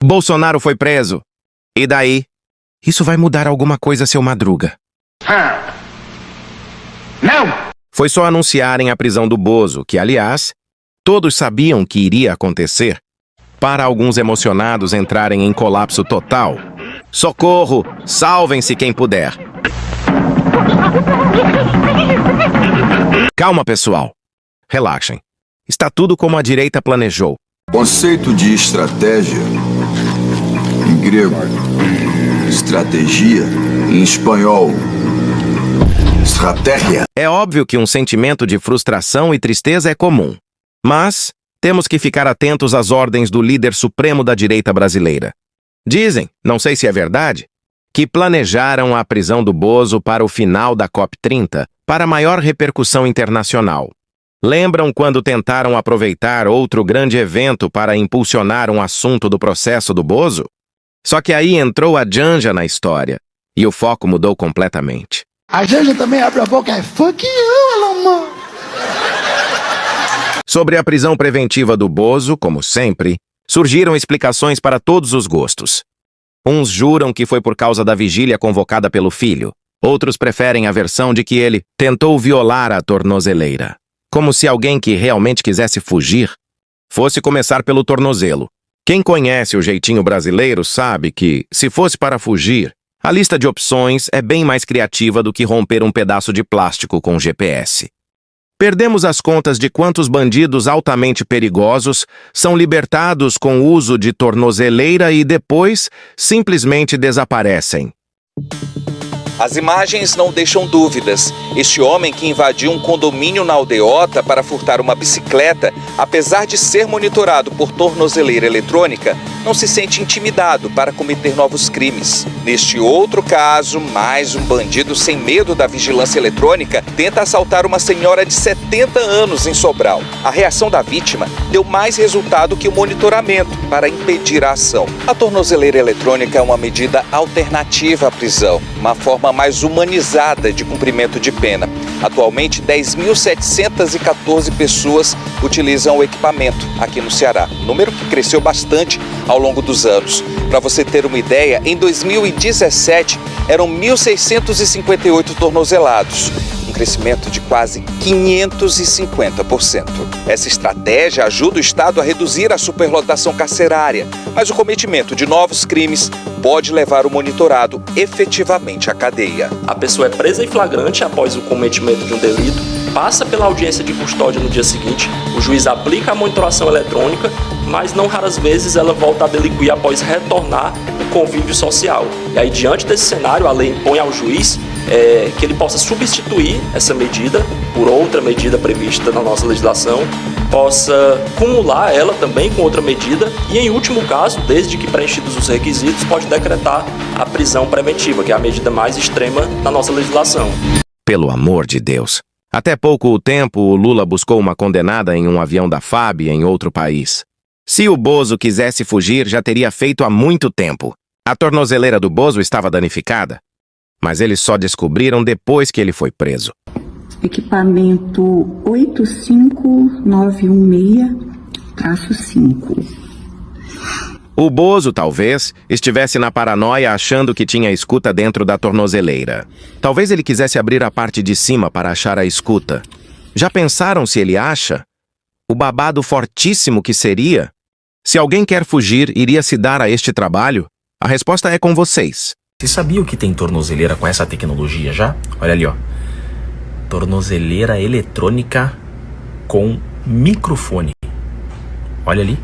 Bolsonaro foi preso. E daí? Isso vai mudar alguma coisa, seu Madruga? Não! Foi só anunciarem a prisão do Bozo, que, aliás, todos sabiam que iria acontecer, para alguns emocionados entrarem em colapso total. Socorro! Salvem-se quem puder! Calma, pessoal. Relaxem. Está tudo como a direita planejou. Conceito de estratégia, em grego, estratégia, em espanhol, estratégia. É óbvio que um sentimento de frustração e tristeza é comum. Mas temos que ficar atentos às ordens do líder supremo da direita brasileira. Dizem, não sei se é verdade, que planejaram a prisão do Bozo para o final da COP30 para maior repercussão internacional. Lembram quando tentaram aproveitar outro grande evento para impulsionar um assunto do processo do Bozo? Só que aí entrou a Janja na história e o foco mudou completamente. A Janja também abre a boca, é fuck you, Elon. Sobre a prisão preventiva do Bozo, como sempre, surgiram explicações para todos os gostos. Uns juram que foi por causa da vigília convocada pelo filho. Outros preferem a versão de que ele tentou violar a tornozeleira. Como se alguém que realmente quisesse fugir fosse começar pelo tornozelo. Quem conhece o jeitinho brasileiro sabe que, se fosse para fugir, a lista de opções é bem mais criativa do que romper um pedaço de plástico com GPS. Perdemos as contas de quantos bandidos altamente perigosos são libertados com o uso de tornozeleira e depois simplesmente desaparecem. As imagens não deixam dúvidas. Este homem que invadiu um condomínio na aldeota para furtar uma bicicleta, apesar de ser monitorado por tornozeleira eletrônica, não se sente intimidado para cometer novos crimes. Neste outro caso, mais um bandido sem medo da vigilância eletrônica tenta assaltar uma senhora de 70 anos em Sobral. A reação da vítima deu mais resultado que o monitoramento para impedir a ação. A tornozeleira eletrônica é uma medida alternativa à prisão, uma forma mais humanizada de cumprimento de pena. Atualmente, 10.714 pessoas utilizam o equipamento aqui no Ceará, número que cresceu bastante ao longo dos anos. Para você ter uma ideia, em 2017 eram 1.658 tornozelados, um crescimento de quase 550%. Essa estratégia ajuda o Estado a reduzir a superlotação carcerária, mas o cometimento de novos crimes pode levar o monitorado efetivamente à cadeia. A pessoa é presa em flagrante após o cometimento de um delito, passa pela audiência de custódia no dia seguinte, o juiz aplica a monitoração eletrônica, mas não raras vezes ela volta a delinquir após retornar o convívio social. E aí, diante desse cenário, a lei impõe ao juiz que ele possa substituir essa medida por outra medida prevista na nossa legislação, possa cumular ela também com outra medida e, em último caso, desde que preenchidos os requisitos, pode decretar a prisão preventiva, que é a medida mais extrema da nossa legislação. Pelo amor de Deus! Até pouco tempo, o Lula buscou uma condenada em um avião da FAB em outro país. Se o Bozo quisesse fugir, já teria feito há muito tempo. A tornozeleira do Bozo estava danificada, mas eles só descobriram depois que ele foi preso. Equipamento 85916-5. O Bozo, talvez, estivesse na paranoia achando que tinha escuta dentro da tornozeleira. Talvez ele quisesse abrir a parte de cima para achar a escuta. Já pensaram se ele acha? O babado fortíssimo que seria? Se alguém quer fugir, iria se dar a este trabalho? A resposta é com vocês. Você sabia que tem tornozeleira com essa tecnologia já? Olha ali, ó. Tornozeleira eletrônica com microfone. Olha ali.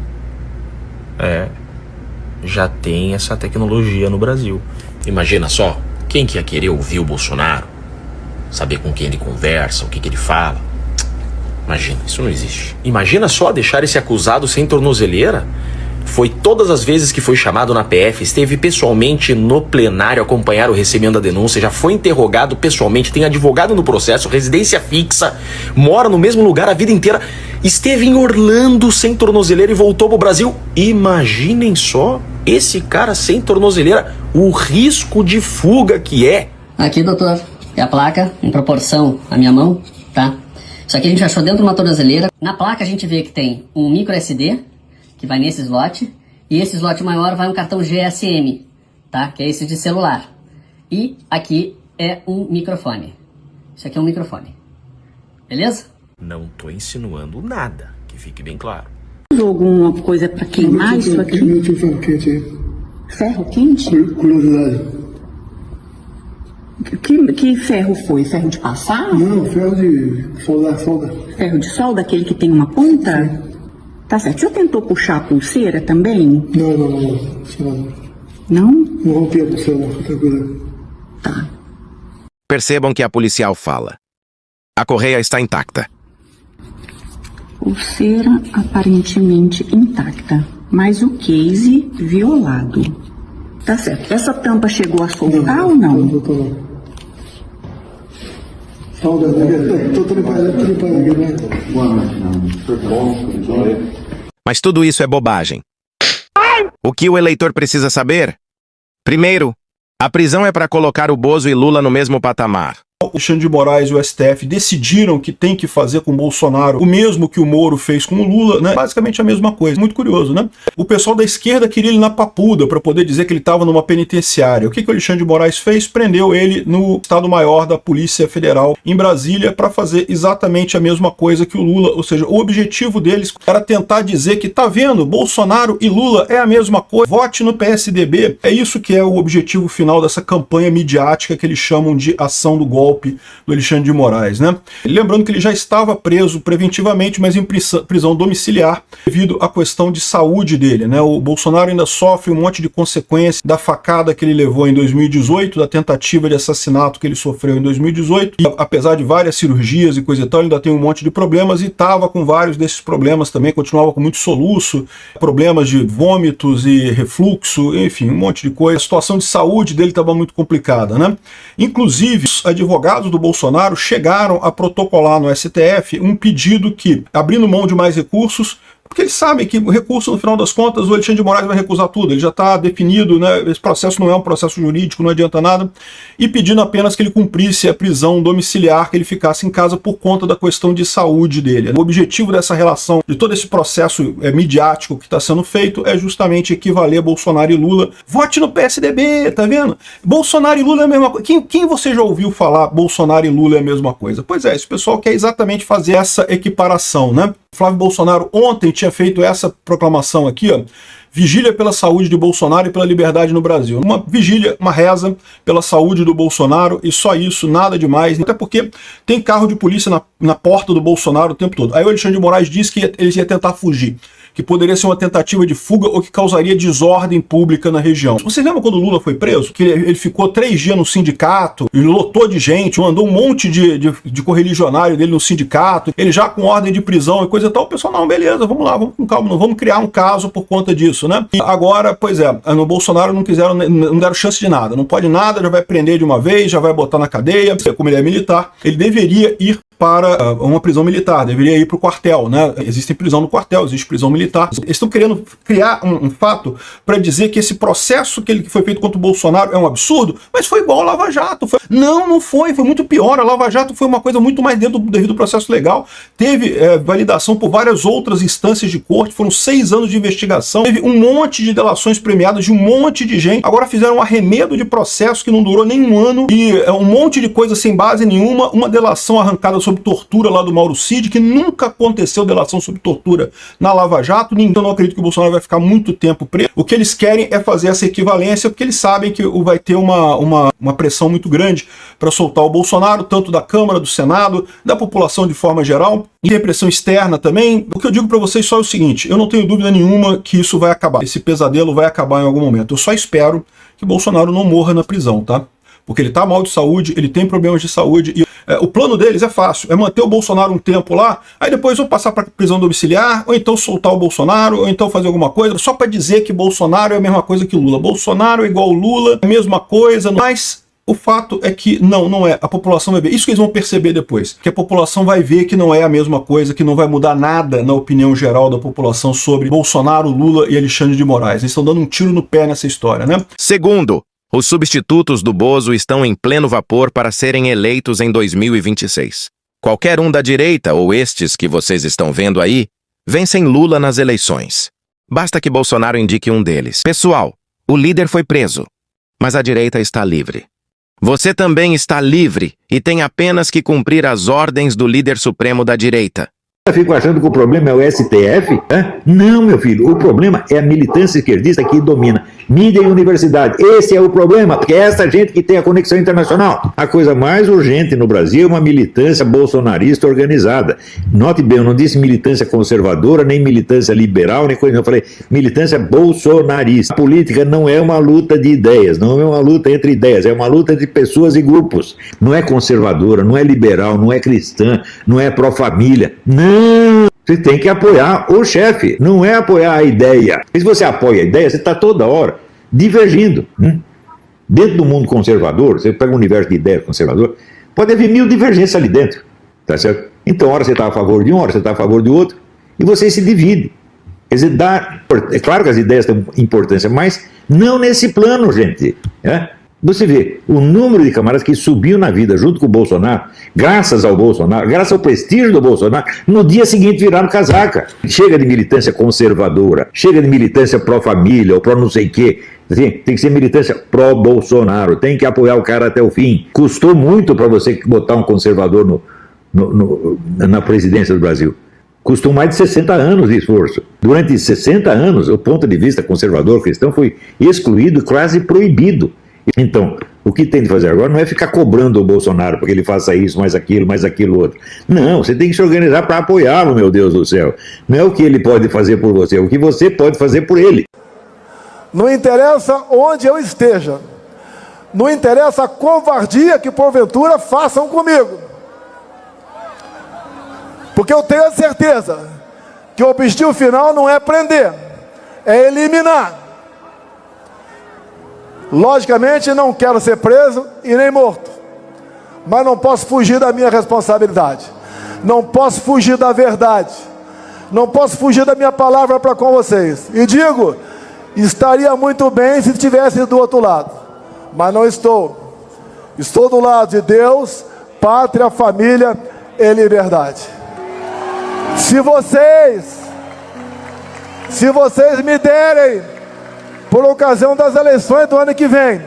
Já tem essa tecnologia no Brasil. Imagina só, quem que ia querer ouvir o Bolsonaro? Saber com quem ele conversa, o que ele fala? Imagina, isso não existe. Imagina só deixar esse acusado sem tornozeleira? Foi todas as vezes que foi chamado na PF, esteve pessoalmente no plenário acompanhar o recebimento da denúncia, já foi interrogado pessoalmente, tem advogado no processo, residência fixa, mora no mesmo lugar a vida inteira, esteve em Orlando sem tornozeleira e voltou pro Brasil. Imaginem só esse cara sem tornozeleira, o risco de fuga que é. Aqui, doutor, é a placa em proporção à minha mão, tá? Isso aqui a gente achou dentro de uma tornozeleira. Na placa a gente vê que tem um micro SD, que vai nesse slot, E esse slot maior vai um cartão GSM, tá? Que é esse de celular. E aqui é um microfone. Isso aqui é um microfone. Beleza? Não tô insinuando nada, que fique bem claro. Usou alguma coisa para queimar isso aqui? Meu tio ferro quente aí. Ferro quente? Curiosidade. Que ferro foi? Ferro de passar? Não, ferro de solda. Ferro de solda, aquele que tem uma ponta? Tá certo. O senhor tentou puxar a pulseira também? Não. Não? Não rompi a pulseira, não. Tranquilo. Tá. Percebam que a policial fala. A correia está intacta. Pulseira aparentemente intacta, mas o case violado. Tá certo. Essa tampa chegou a soltar ou não? Não. Solda, tô limpando aqui, né? Mas tudo isso é bobagem. O que o eleitor precisa saber? Primeiro, a prisão é para colocar o Bozo e Lula no mesmo patamar. O Alexandre de Moraes e o STF decidiram que tem que fazer com o Bolsonaro o mesmo que o Moro fez com o Lula, né? Basicamente a mesma coisa. Muito curioso, né? O pessoal da esquerda queria ele na papuda para poder dizer que ele estava numa penitenciária. O que o Alexandre de Moraes fez? Prendeu ele no Estado-Maior da Polícia Federal em Brasília para fazer exatamente a mesma coisa que o Lula. Ou seja, o objetivo deles era tentar dizer que, tá vendo, Bolsonaro e Lula é a mesma coisa, vote no PSDB. É isso que é o objetivo final dessa campanha midiática que eles chamam de ação do golpe do Alexandre de Moraes, né? Lembrando que ele já estava preso preventivamente, mas em prisão domiciliar devido à questão de saúde dele, né? O Bolsonaro ainda sofre um monte de consequências da facada que ele levou em 2018, da tentativa de assassinato que ele sofreu em 2018, e apesar de várias cirurgias e coisa e tal, ele ainda tem um monte de problemas e estava com vários desses problemas também, continuava com muito soluço, problemas de vômitos e refluxo, enfim, um monte de coisa. A situação de saúde dele estava muito complicada, né? Inclusive, os advogados do Bolsonaro chegaram a protocolar no STF um pedido que, abrindo mão de mais recursos, porque eles sabem que o recurso, no final das contas, o Alexandre de Moraes vai recusar tudo, ele já está definido, né? Esse processo não é um processo jurídico, não adianta nada, e pedindo apenas que ele cumprisse a prisão domiciliar, que ele ficasse em casa por conta da questão de saúde dele. O objetivo dessa relação, de todo esse processo midiático que está sendo feito, é justamente equivaler Bolsonaro e Lula. Vote no PSDB, tá vendo? Bolsonaro e Lula é a mesma coisa. Quem você já ouviu falar Bolsonaro e Lula é a mesma coisa? Pois é, esse pessoal quer exatamente fazer essa equiparação, né? Flávio Bolsonaro ontem tinha feito essa proclamação aqui, ó, vigília pela saúde de Bolsonaro e pela liberdade no Brasil. Uma vigília, uma reza pela saúde do Bolsonaro e só isso, nada demais, até porque tem carro de polícia na porta do Bolsonaro o tempo todo. Aí o Alexandre de Moraes disse que ele ia tentar fugir, que poderia ser uma tentativa de fuga ou que causaria desordem pública na região. Vocês lembram quando o Lula foi preso? Que ele ficou 3 dias no sindicato, ele lotou de gente, mandou um monte de correligionário dele no sindicato, ele já com ordem de prisão e coisa e tal. O pessoal, não, beleza, vamos lá, vamos com calma, não vamos criar um caso por conta disso, né? E agora, pois é, no Bolsonaro não deram chance de nada, não pode nada, já vai prender de uma vez, já vai botar na cadeia, como ele é militar, ele deveria ir para uma prisão militar, deveria ir para o quartel, né? Existe prisão no quartel, existe prisão militar. Eles estão querendo criar um fato para dizer que esse processo que foi feito contra o Bolsonaro é um absurdo, mas foi igual ao Lava Jato. Não foi muito pior. A Lava Jato foi uma coisa muito mais dentro do devido processo legal. Teve validação por várias outras instâncias de corte, foram 6 anos de investigação, teve um monte de delações premiadas de um monte de gente. Agora fizeram um arremedo de processo que não durou nem um ano e um monte de coisa sem base nenhuma, uma delação arrancada sobre tortura lá do Mauro Cid, que nunca aconteceu delação sobre tortura na Lava Jato, então não acredito que o Bolsonaro vai ficar muito tempo preso. O que eles querem é fazer essa equivalência, porque eles sabem que vai ter uma pressão muito grande para soltar o Bolsonaro, tanto da Câmara, do Senado, da população de forma geral, e tem pressão externa também. O que eu digo para vocês só é o seguinte, eu não tenho dúvida nenhuma que isso vai acabar, esse pesadelo vai acabar em algum momento. Eu só espero que Bolsonaro não morra na prisão, tá? Porque ele tá mal de saúde, ele tem problemas de saúde e o plano deles é fácil, é manter o Bolsonaro um tempo lá, aí depois ou passar para prisão domiciliar, ou então soltar o Bolsonaro, ou então fazer alguma coisa, só para dizer que Bolsonaro é a mesma coisa que Lula. Bolsonaro é igual Lula, é a mesma coisa, mas o fato é que não é. A população vai ver. Isso que eles vão perceber depois. Que a população vai ver que não é a mesma coisa, que não vai mudar nada na opinião geral da população sobre Bolsonaro, Lula e Alexandre de Moraes. Eles estão dando um tiro no pé nessa história, né? Segundo, os substitutos do Bozo estão em pleno vapor para serem eleitos em 2026. Qualquer um da direita ou estes que vocês estão vendo aí, vencem Lula nas eleições. Basta que Bolsonaro indique um deles. Pessoal, o líder foi preso, mas a direita está livre. Você também está livre e tem apenas que cumprir as ordens do líder supremo da direita. Eu fico achando que o problema é o STF? Não, meu filho, o problema é a militância esquerdista que domina mídia e universidade. Esse é o problema, porque é essa gente que tem a conexão internacional. A coisa mais urgente no Brasil é uma militância bolsonarista organizada. Note bem, eu não disse militância conservadora, nem militância liberal, nem coisa, eu falei militância bolsonarista. A política não é uma luta de ideias, não é uma luta entre ideias, é uma luta entre pessoas e grupos. Não é conservadora, não é liberal, não é cristã, não é pró-família, não. Você tem que apoiar o chefe, não é apoiar a ideia. E se você apoia a ideia, você está toda hora divergindo. Dentro do mundo conservador, você pega um universo de ideias conservador, pode haver 1000 divergências ali dentro. Tá certo? Então, hora você está a favor de um, hora você está a favor de outro, e você se divide. Quer dizer, é claro que as ideias têm importância, mas não nesse plano, gente. Você vê o número de camaradas que subiu na vida junto com o Bolsonaro, graças ao Bolsonaro, graças ao prestígio do Bolsonaro, no dia seguinte viraram casaca. Chega de militância conservadora, chega de militância pró-família ou pró não sei o quê. Assim, tem que ser militância pró-Bolsonaro, tem que apoiar o cara até o fim. Custou muito para você botar um conservador na presidência do Brasil. Custou mais de 60 anos de esforço. Durante 60 anos, o ponto de vista conservador cristão foi excluído, quase proibido. Então, o que tem de fazer agora não é ficar cobrando o Bolsonaro porque ele faça isso, mais aquilo outro. Não, você tem que se organizar para apoiá-lo, meu Deus do céu. Não é o que ele pode fazer por você, é o que você pode fazer por ele. Não interessa onde eu esteja. Não interessa a covardia que porventura façam comigo. Porque eu tenho a certeza que o objetivo final não é prender, é eliminar. Logicamente não quero ser preso e nem morto, mas não posso fugir da minha responsabilidade, não posso fugir da verdade, não posso fugir da minha palavra para com vocês. E digo, estaria muito bem se estivesse do outro lado, mas não estou. Estou do lado de Deus, pátria, família e liberdade. Se vocês me derem, por ocasião das eleições do ano que vem,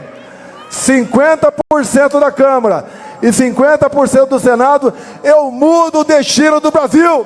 50% da Câmara e 50% do Senado, eu mudo o destino do Brasil.